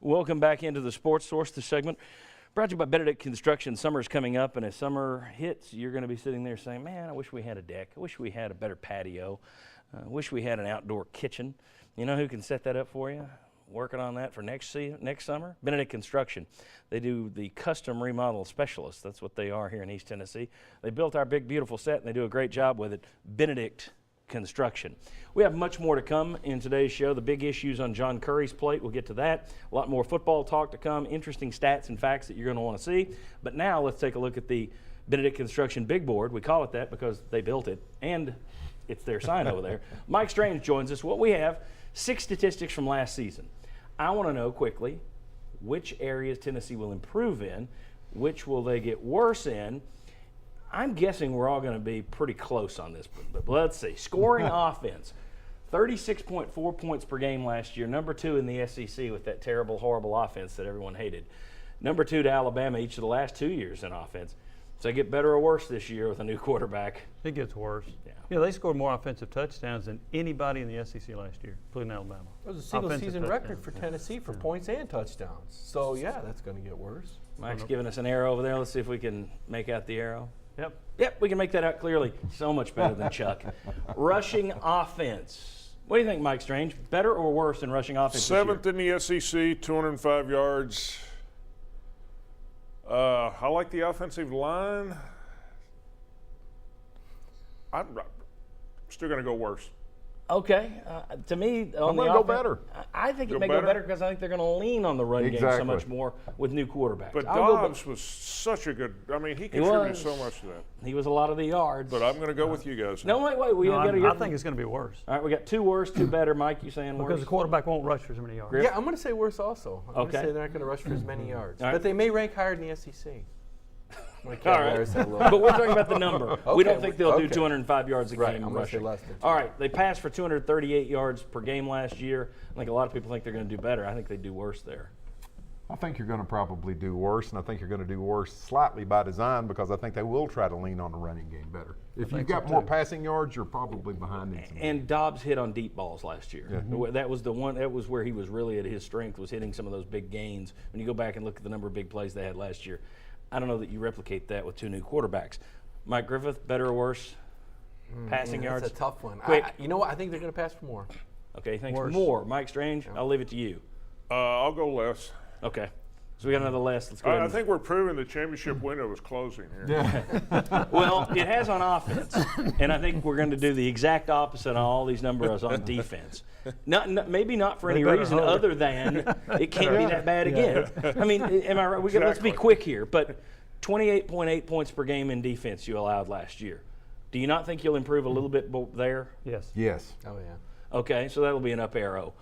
Welcome back into the Sports Source, the segment brought to you by Benedict Construction. Summer's coming up, and as summer hits, you're going to be sitting there saying, man, I wish we had a deck. I wish we had a better patio. I wish we had an outdoor kitchen. You know who can set that up for you? Working on that for next summer? Benedict Construction. They do the custom remodel specialists. That's what they are here in East Tennessee. They built our big, beautiful set, and they do a great job with it. Benedict Construction. We have much more to come in today's show. The big issues on John Curry's plate, we'll get to that. A lot more football talk to come, interesting stats and facts that you're going to want to see. But now let's take a look at the Benedict Construction big board. We call it that because they built it, and it's their sign over there. Mike Strange joins us. What we have, 6 statistics from last season. I want to know quickly which areas Tennessee will improve in, which will they get worse in. I'm guessing we're all going to be pretty close on this, but let's see. Scoring offense, 36.4 points per game last year, number 2 in the SEC with that terrible, horrible offense that everyone hated. Number 2 to Alabama each of the last 2 years in offense. So they get better or worse this year with a new quarterback? It gets worse. Yeah. Yeah, they scored more offensive touchdowns than anybody in the SEC last year, including Alabama. It was a single-season record for Tennessee for points and touchdowns. So, yeah, that's going to get worse. Mike's giving us an arrow over there. Let's see if we can make out the arrow. Yep, we can make that out clearly. So much better than Chuck. Rushing offense. What do you think, Mike Strange? Better or worse in rushing offense? 7th in the SEC, 205 yards. I like the offensive line. I'm still going to go worse. Okay. To me, on I'm the going to go offense, better. I think it Go may better? go better because I think they're going to lean on the run game so Exactly. much more with new quarterbacks. But I'll go Dobbs was such a good, I mean, he contributed was. so much to that. He was a lot of the yards. But I'm going to go with you guys. No, wait. We No, got to hear I from- think it's going to be worse All right, we got 2 worse, 2 better. Mike, you saying worse? because the quarterback won't rush for so many yards. Griff? Yeah, I'm going to say worse also. I'm going Okay. to say they're not going to rush for as many yards. All right. But they may rank higher than the SEC. All right. But we're talking about the number. We don't think they'll do 205 yards a Right, game I'm gonna say rushing. less than All right, they passed for 238 yards per game last year. I think a lot of people think they're going to do better. I think they do worse there. I think you're going to probably do worse, and I think you're going to do worse slightly by design because I think they will try to lean on the running game better. If you've got more passing yards, you're probably behind in some. And Dobbs hit on deep balls last year. Yeah. That was the one. That was where he was really at his strength, was hitting some of those big gains. When you go back and look at the number of big plays they had last year, I don't know that you replicate that with 2 new quarterbacks. Mike Griffith, better or worse? Passing yards? That's a tough one. Quick. You know what? I think they're going to pass for more. Okay, thanks. Worse. More. Mike Strange, I'll leave it to you. I'll go less. Okay. So we got another less. Let's go ahead. I think we're proving the championship window is closing here. Yeah. Well, it has on offense, and I think we're going to do the exact opposite on all these numbers on defense. Maybe not for any better reason hope. other than it can't be that bad again. I mean, am I right? Let's be quick here, but 28.8 points per game in defense you allowed last year. Do you not think you'll improve a little bit there? Yes. Yes. Oh, yeah. Okay, so that'll be an up arrow.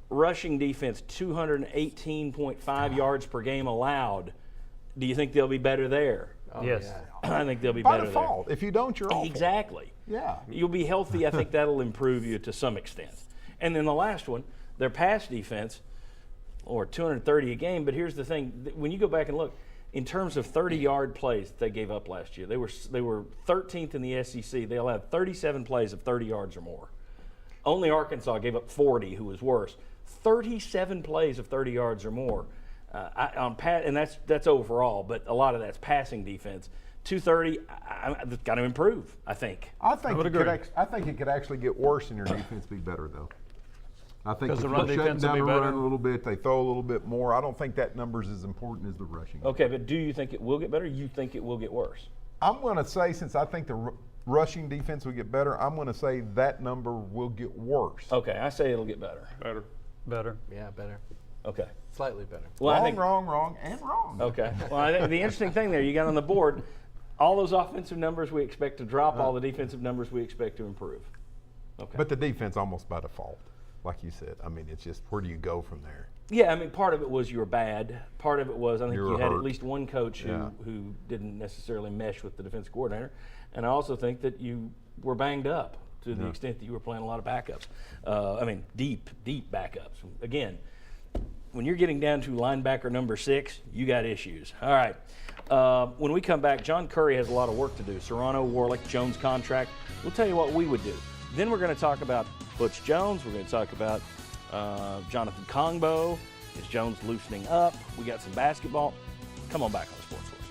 Rushing defense, 218.5 yards per game allowed. Do you think they'll be better there? Oh, Yes. Yeah. I think they'll be By better default. If you don't, you're there. awful. Exactly. Yeah. You'll be healthy. I think that'll improve you to some extent. And then the last one, their pass defense, or 230 a game. But here's the thing: when you go back and look, in terms of 30-yard plays that they gave up last year, they were 13th in the SEC. They allowed 37 plays of 30 yards or more. Only Arkansas gave up 40, who was worse. 37 plays of 30 yards or more, and that's overall. But a lot of that's passing defense. 230, I've got to improve. I think. I think would it could agree. I think it could actually get worse and your defense be better though. I think if Because the you're run shutting defense will down be the run better? a little bit, they throw a little bit more. I don't think that number's as important as the rushing. Okay, but do you think it will get better? You think it will get worse? I'm going to say, since I think the rushing defense will get better, I'm going to say that number will get worse. Okay, I say it'll get better. Better. Better. Yeah, better. Okay. Slightly better. Well, I wrong, think. wrong, and wrong. Okay. Well, I think the interesting thing there, you got on the board, all those offensive numbers we expect to drop, all the defensive numbers we expect to improve. Okay. But the defense almost by default, like you said. I mean, it's just where do you go from there? Yeah, I mean, part of it was you were bad. Part of it was I think You you were had at hurt. least one coach Yeah. who didn't necessarily mesh with the defensive coordinator. And I also think that you were banged up to the extent that you were playing a lot of backups. I mean, deep backups. Again, when you're getting down to linebacker number 6, you got issues. All right. When we come back, John Curry has a lot of work to do. Serrano, Warlick, Jones contract. We'll tell you what we would do. Then we're going to talk about Butch Jones. We're going to talk about Jonathan Kongbo. Is Jones loosening up? We got some basketball. Come on back on the Sports Source.